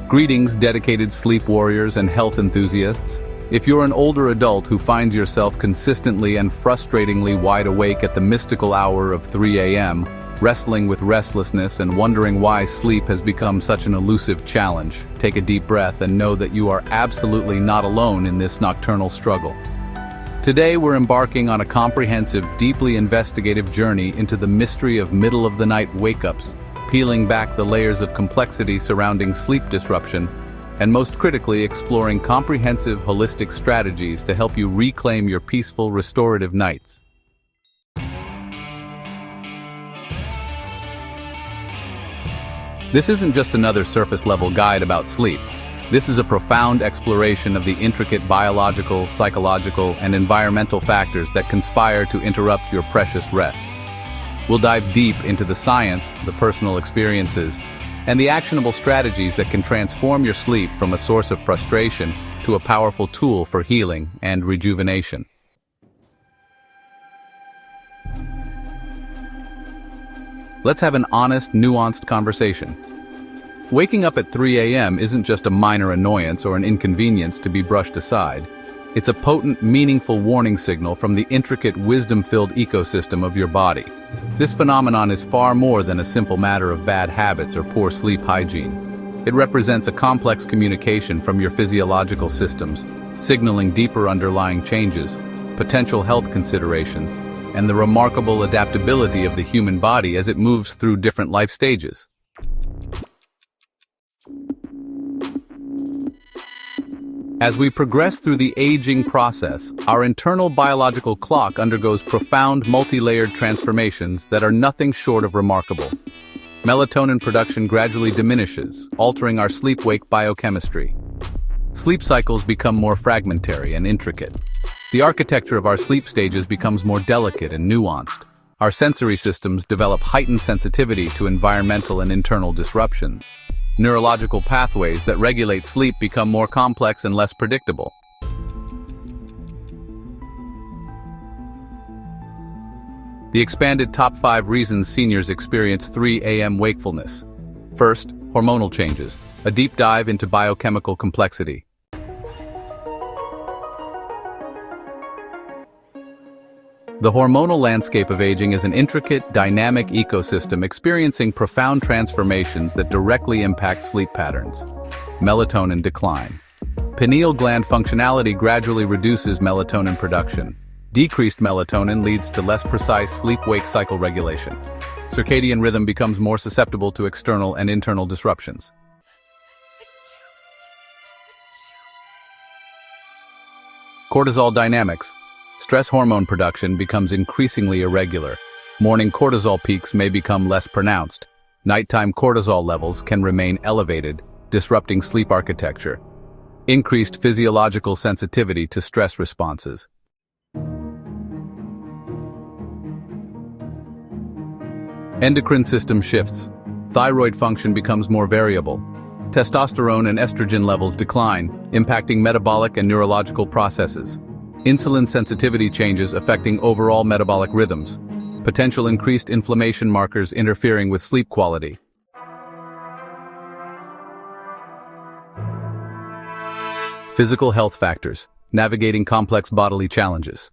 Greetings, dedicated sleep warriors and health enthusiasts. If you're an older adult who finds yourself consistently and frustratingly wide awake at the mystical hour of 3 a.m., wrestling with restlessness and wondering why sleep has become such an elusive challenge, take a deep breath and know that you are absolutely not alone in this nocturnal struggle. Today we're embarking on a comprehensive, deeply investigative journey into the mystery of middle-of-the-night wake-ups, peeling back the layers of complexity surrounding sleep disruption, and most critically exploring comprehensive, holistic strategies to help you reclaim your peaceful, restorative nights. This isn't just another surface-level guide about sleep. This is a profound exploration of the intricate biological, psychological, and environmental factors that conspire to interrupt your precious rest. We'll dive deep into the science, the personal experiences, and the actionable strategies that can transform your sleep from a source of frustration to a powerful tool for healing and rejuvenation. Let's have an honest, nuanced conversation. Waking up at 3 a.m. isn't just a minor annoyance or an inconvenience to be brushed aside. It's a potent, meaningful warning signal from the intricate, wisdom-filled ecosystem of your body. This phenomenon is far more than a simple matter of bad habits or poor sleep hygiene. It represents a complex communication from your physiological systems, signaling deeper underlying changes, potential health considerations, and the remarkable adaptability of the human body as it moves through different life stages. As we progress through the aging process, our internal biological clock undergoes profound multi-layered transformations that are nothing short of remarkable. Melatonin production gradually diminishes, altering our sleep-wake biochemistry. Sleep cycles become more fragmentary and intricate. The architecture of our sleep stages becomes more delicate and nuanced. Our sensory systems develop heightened sensitivity to environmental and internal disruptions. Neurological pathways that regulate sleep become more complex and less predictable. The expanded top 5 reasons seniors experience 3 a.m. wakefulness. First, hormonal changes, a deep dive into biochemical complexity. The hormonal landscape of aging is an intricate, dynamic ecosystem experiencing profound transformations that directly impact sleep patterns. Melatonin decline. Pineal gland functionality gradually reduces melatonin production. Decreased melatonin leads to less precise sleep-wake cycle regulation. Circadian rhythm becomes more susceptible to external and internal disruptions. Cortisol dynamics. Stress hormone production becomes increasingly irregular. Morning cortisol peaks may become less pronounced. Nighttime cortisol levels can remain elevated, disrupting sleep architecture. Increased physiological sensitivity to stress responses. Endocrine system shifts. Thyroid function becomes more variable. Testosterone and estrogen levels decline, impacting metabolic and neurological processes. Insulin sensitivity changes affecting overall metabolic rhythms. Potential increased inflammation markers interfering with sleep quality. Physical health factors, navigating complex bodily challenges.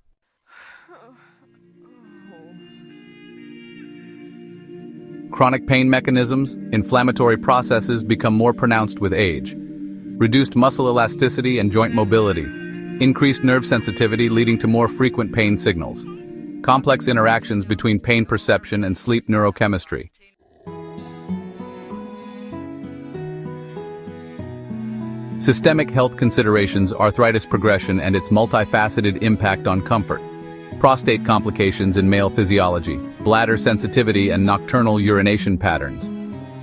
Chronic pain mechanisms, inflammatory processes become more pronounced with age. Reduced muscle elasticity and joint mobility. Increased nerve sensitivity leading to more frequent pain signals. Complex interactions between pain perception and sleep neurochemistry. Systemic health considerations, arthritis progression and its multifaceted impact on comfort. Prostate complications in male physiology, bladder sensitivity and nocturnal urination patterns.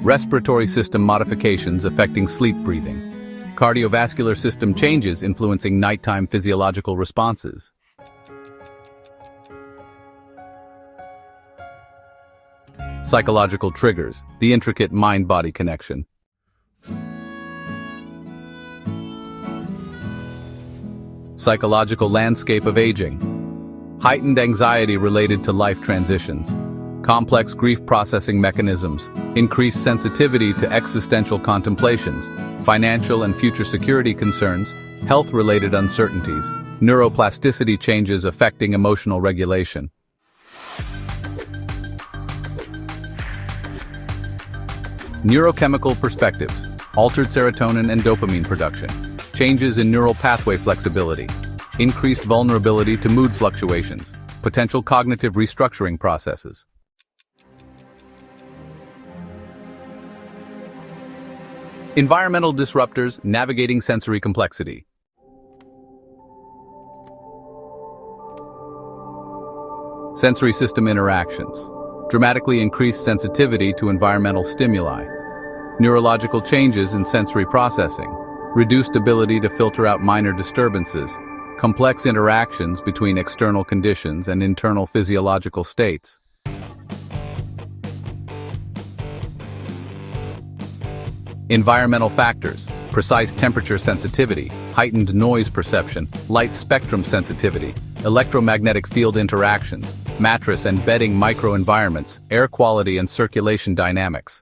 Respiratory system modifications affecting sleep breathing. Cardiovascular system changes influencing nighttime physiological responses. Psychological triggers, the intricate mind-body connection. Psychological landscape of aging. Heightened anxiety related to life transitions. complex grief processing mechanisms, increased sensitivity to existential contemplations, financial and future security concerns, health-related uncertainties, neuroplasticity changes affecting emotional regulation. Neurochemical perspectives, altered serotonin and dopamine production, changes in neural pathway flexibility, increased vulnerability to mood fluctuations, potential cognitive restructuring processes. Environmental disruptors navigating sensory complexity. Sensory system interactions. Dramatically increased sensitivity to environmental stimuli. Neurological changes in sensory processing. Reduced ability to filter out minor disturbances. Complex interactions between external conditions and internal physiological states. Environmental factors, precise temperature sensitivity, heightened noise perception, light spectrum sensitivity, electromagnetic field interactions, mattress and bedding microenvironments, air quality and circulation dynamics.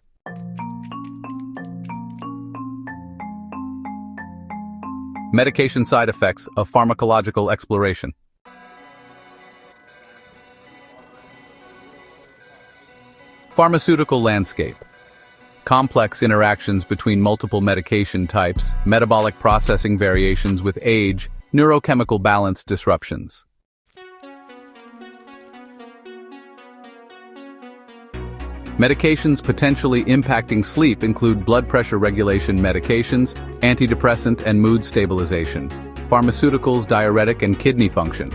Medication side effects of pharmacological exploration. Pharmaceutical landscape. Complex interactions between multiple medication types, metabolic processing variations with age, neurochemical balance disruptions. Medications potentially impacting sleep include blood pressure regulation medications, antidepressant and mood stabilization, pharmaceuticals, diuretic and kidney function.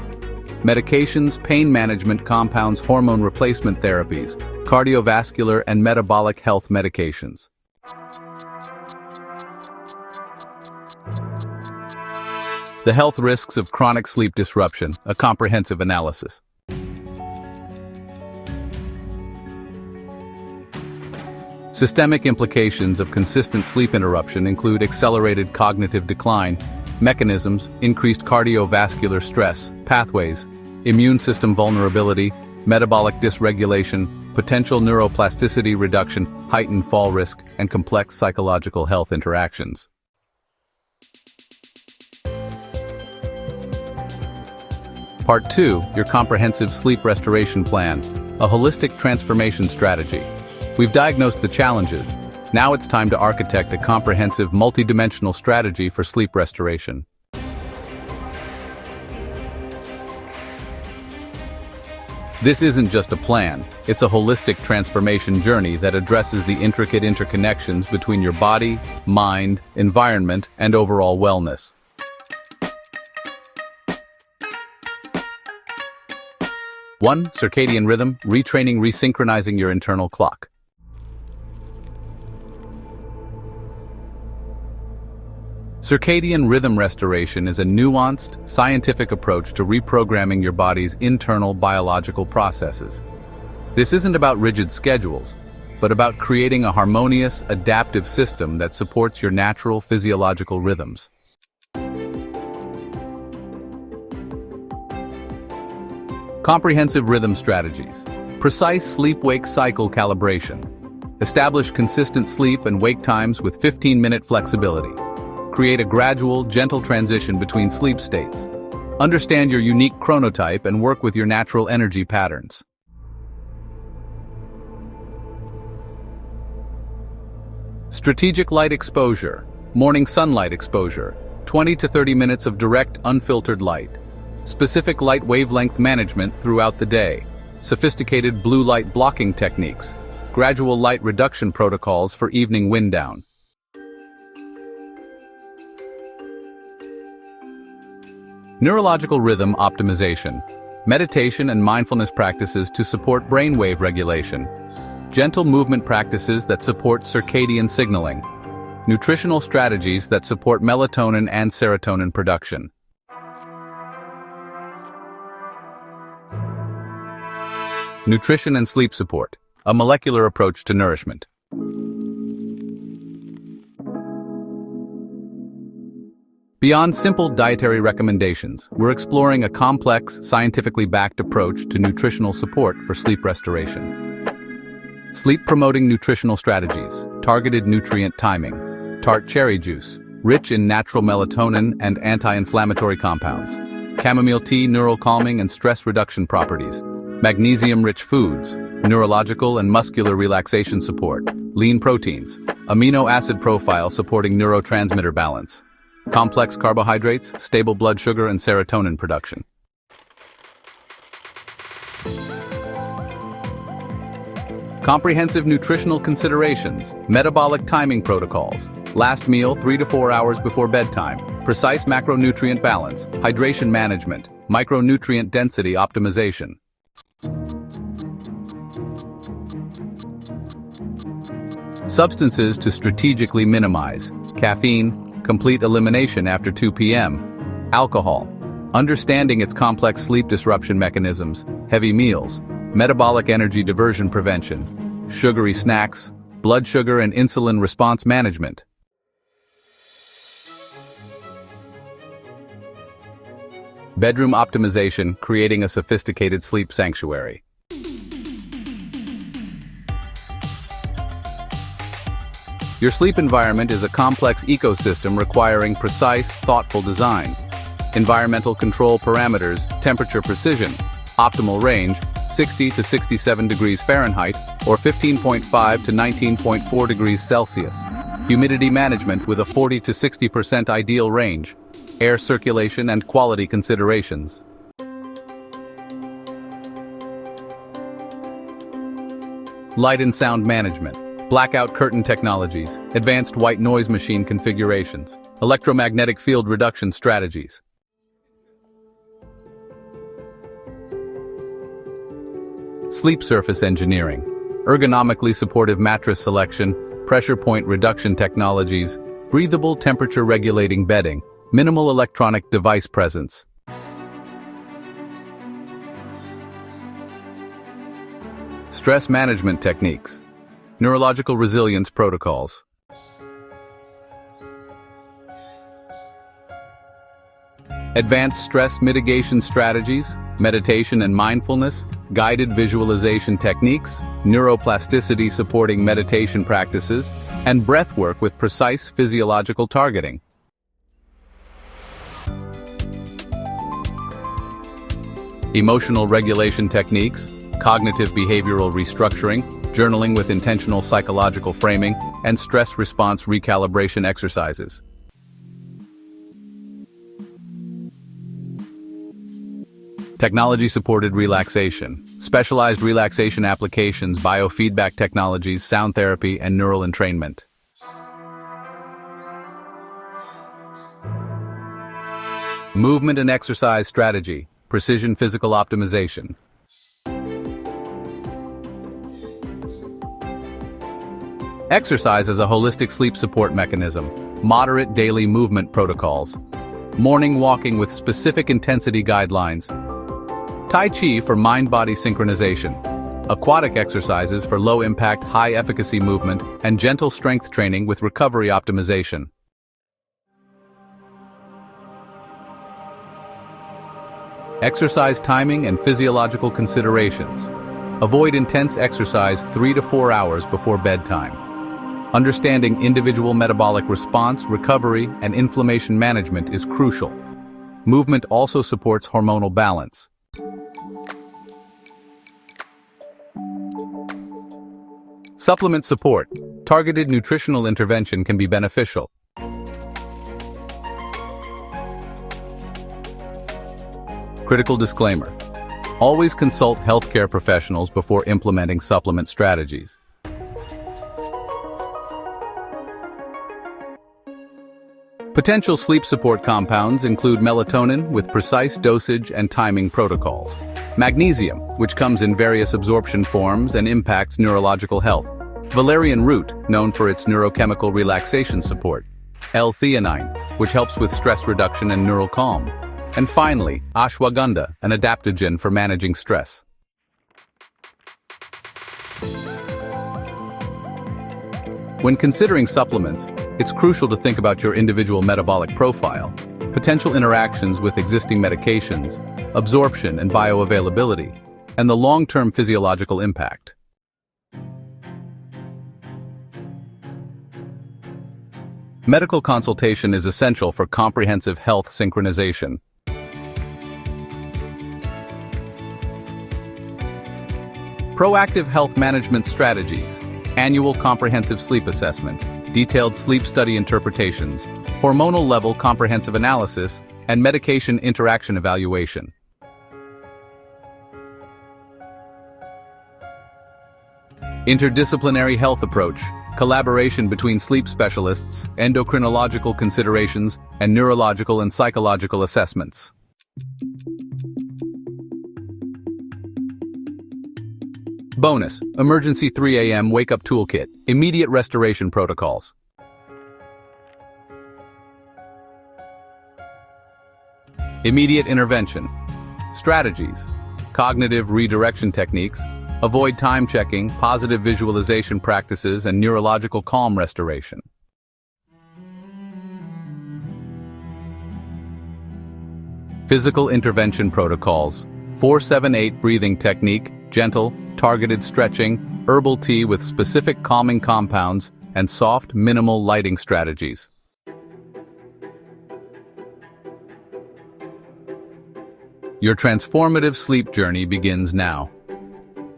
Medications, pain management compounds, hormone replacement therapies, cardiovascular and metabolic health medications. The health risks of chronic sleep disruption, a comprehensive analysis. Systemic implications of consistent sleep interruption include accelerated cognitive decline, mechanisms, increased cardiovascular stress, pathways, immune system vulnerability, metabolic dysregulation, potential neuroplasticity reduction, heightened fall risk, and complex psychological health interactions. Part 2, your comprehensive sleep restoration plan, a holistic transformation strategy. We've diagnosed the challenges. Now it's time to architect a comprehensive, multidimensional strategy for sleep restoration. This isn't just a plan, it's a holistic transformation journey that addresses the intricate interconnections between your body, mind, environment, and overall wellness. One, circadian rhythm, retraining, resynchronizing your internal clock. Circadian rhythm restoration is a nuanced, scientific approach to reprogramming your body's internal biological processes. This isn't about rigid schedules, but about creating a harmonious, adaptive system that supports your natural physiological rhythms. Comprehensive rhythm strategies. Precise sleep-wake cycle calibration. Establish consistent sleep and wake times with 15-minute flexibility. Create a gradual, gentle transition between sleep states. Understand your unique chronotype and work with your natural energy patterns. Strategic light exposure. Morning sunlight exposure. 20 to 30 minutes of direct, unfiltered light. Specific light wavelength management throughout the day. Sophisticated blue light blocking techniques. Gradual light reduction protocols for evening wind down. Neurological rhythm optimization. Meditation and mindfulness practices to support brainwave regulation. Gentle movement practices that support circadian signaling. Nutritional strategies that support melatonin and serotonin production. Nutrition and sleep support, a molecular approach to nourishment. Beyond simple dietary recommendations, we're exploring a complex, scientifically backed approach to nutritional support for sleep restoration. Sleep-promoting nutritional strategies, targeted nutrient timing. Tart cherry juice, rich in natural melatonin and anti-inflammatory compounds. Chamomile tea, neural calming and stress reduction properties. Magnesium-rich foods, neurological and muscular relaxation support. Lean proteins, amino acid profile supporting neurotransmitter balance. Complex carbohydrates, stable blood sugar and serotonin production. Comprehensive nutritional considerations, metabolic timing protocols, last meal 3 to 4 hours before bedtime, precise macronutrient balance, hydration management, micronutrient density optimization. Substances to strategically minimize: caffeine, complete elimination after 2 p.m. Alcohol, understanding its complex sleep disruption mechanisms, heavy meals, metabolic energy diversion prevention, sugary snacks, blood sugar and insulin response management. Bedroom optimization, creating a sophisticated sleep sanctuary. Your sleep environment is a complex ecosystem requiring precise, thoughtful design. Environmental control parameters, temperature precision, optimal range, 60 to 67 degrees Fahrenheit or 15.5 to 19.4 degrees Celsius. Humidity management with a 40 to 60% ideal range. Air circulation and quality considerations. Light and sound management. Blackout curtain technologies, advanced white noise machine configurations, electromagnetic field reduction strategies. Sleep surface engineering, ergonomically supportive mattress selection, pressure point reduction technologies, breathable temperature regulating bedding, minimal electronic device presence. Stress management techniques, neurological resilience protocols. Advanced stress mitigation strategies, meditation and mindfulness, guided visualization techniques, neuroplasticity supporting meditation practices, and breath work with precise physiological targeting. Emotional regulation techniques, cognitive behavioral restructuring, journaling with intentional psychological framing, and stress response recalibration exercises. Technology-supported relaxation, specialized relaxation applications, biofeedback technologies, sound therapy, and neural entrainment. Movement and exercise strategy, precision physical optimization. Exercise as a holistic sleep support mechanism, moderate daily movement protocols, morning walking with specific intensity guidelines, Tai Chi for mind-body synchronization, aquatic exercises for low-impact, high-efficacy movement, and gentle strength training with recovery optimization. Exercise timing and physiological considerations. Avoid intense exercise 3 to 4 hours before bedtime. Understanding individual metabolic response, recovery, and inflammation management is crucial. Movement also supports hormonal balance. Supplement support. Targeted nutritional intervention can be beneficial. Critical disclaimer. Always consult healthcare professionals before implementing supplement strategies. Potential sleep support compounds include melatonin with precise dosage and timing protocols, magnesium, which comes in various absorption forms and impacts neurological health, valerian root, known for its neurochemical relaxation support, L-theanine, which helps with stress reduction and neural calm, and finally, ashwagandha, an adaptogen for managing stress. When considering supplements, it's crucial to think about your individual metabolic profile, potential interactions with existing medications, absorption and bioavailability, and the long-term physiological impact. Medical consultation is essential for comprehensive health synchronization. Proactive health management strategies, annual comprehensive sleep assessment, detailed sleep study interpretations, hormonal level comprehensive analysis, and medication interaction evaluation. Interdisciplinary health approach, collaboration between sleep specialists, endocrinological considerations, and neurological and psychological assessments. Bonus, emergency 3 a.m. wake-up toolkit, immediate restoration protocols. Immediate intervention. Strategies, cognitive redirection techniques, avoid time checking, positive visualization practices, and neurological calm restoration. Physical intervention protocols, 4-7-8 breathing technique, gentle, targeted stretching, herbal tea with specific calming compounds, and soft, minimal lighting strategies. Your transformative sleep journey begins now.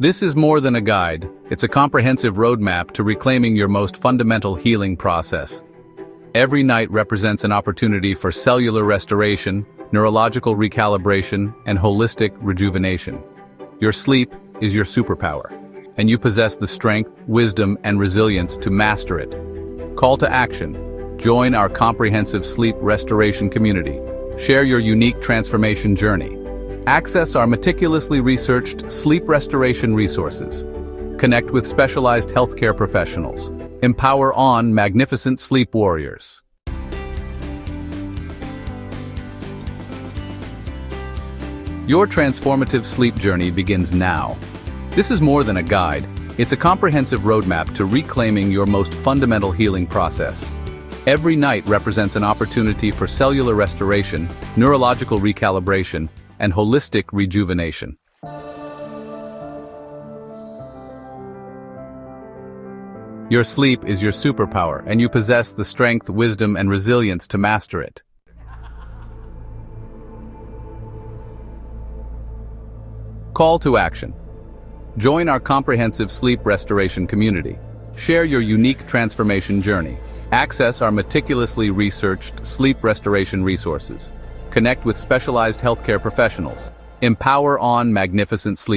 This is more than a guide, it's a comprehensive roadmap to reclaiming your most fundamental healing process. Every night represents an opportunity for cellular restoration, neurological recalibration, and holistic rejuvenation. Your sleep is your superpower, and you possess the strength, wisdom, and resilience to master it. Call to action. Join our comprehensive sleep restoration community. Share your unique transformation journey. Access our meticulously researched sleep restoration resources. Connect with specialized healthcare professionals. Empower on magnificent sleep warriors. Your transformative sleep journey begins now. This is more than a guide, it's a comprehensive roadmap to reclaiming your most fundamental healing process. Every night represents an opportunity for cellular restoration, neurological recalibration, and holistic rejuvenation. Your sleep is your superpower, and you possess the strength, wisdom, and resilience to master it. Call to action. Join our comprehensive sleep restoration community. Share your unique transformation journey. Access our meticulously researched sleep restoration resources. Connect with specialized healthcare professionals. Empower on magnificent sleep.